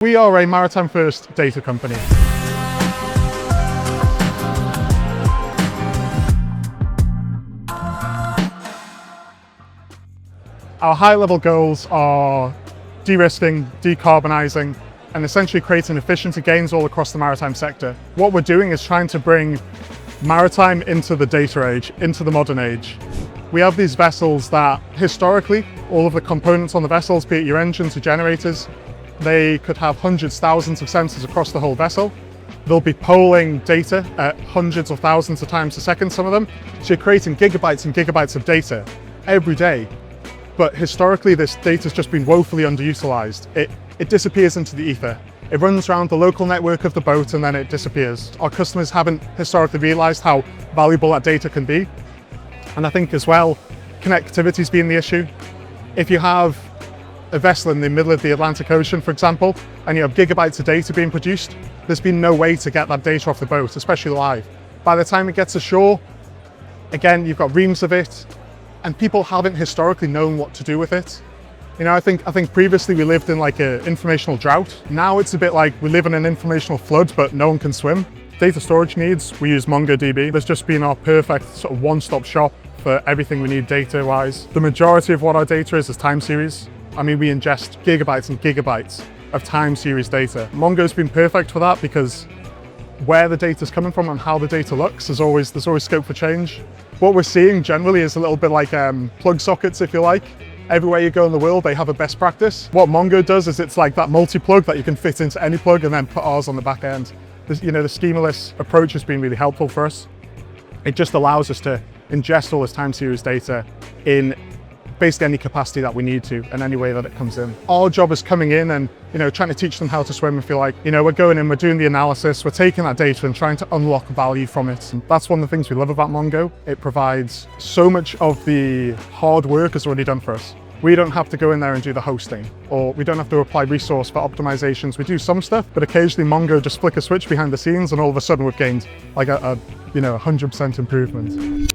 We are a maritime-first data company. Our high-level goals are de-risking, decarbonising, and essentially creating efficiency gains all across the maritime sector. What we're doing is trying to bring maritime into the data age, into the modern age. We have these vessels that historically, all of the components on the vessels, be it your engines or generators, they could have hundreds, thousands of sensors across the whole vessel. They'll be polling data at hundreds or thousands of times a second, some of them. So you're creating gigabytes and gigabytes of data every day. But historically, this data's just been woefully underutilized. It disappears into the ether. It runs around the local network of the boat and then it disappears. Our customers haven't historically realized how valuable that data can be. And I think as well, connectivity's been the issue. If you have a vessel in the middle of the Atlantic Ocean, for example, and you have gigabytes of data being produced, there's been no way to get that data off the boat, especially live. By the time it gets ashore, again, you've got reams of it, and people haven't historically known what to do with it. You know, I think previously we lived in like an informational drought. Now it's a bit like we live in an informational flood, but no one can swim. Data storage needs, we use MongoDB. There's just been our perfect sort of one-stop shop for everything we need data-wise. The majority of what our data is time series. I mean, we ingest gigabytes and gigabytes of time series data. Mongo's been perfect for that because where the data's coming from and how the data looks, there's always scope for change. What we're seeing generally is a little bit like plug sockets, if you like. Everywhere you go in the world, they have a best practice. What Mongo does is it's like that multi-plug that you can fit into any plug and then put ours on the back end. You know, the schemaless approach has been really helpful for us. It just allows us to ingest all this time series data in basically any capacity that we need to and any way that it comes in. Our job is coming in and, you know, trying to teach them how to swim, if you like. You know, we're going in, we're doing the analysis, we're taking that data and trying to unlock value from it. And that's one of the things we love about Mongo. It provides so much of the hard work is already done for us. We don't have to go in there and do the hosting, or we don't have to apply resource for optimizations. We do some stuff, but occasionally Mongo just flick a switch behind the scenes and all of a sudden we've gained like a 100% improvement.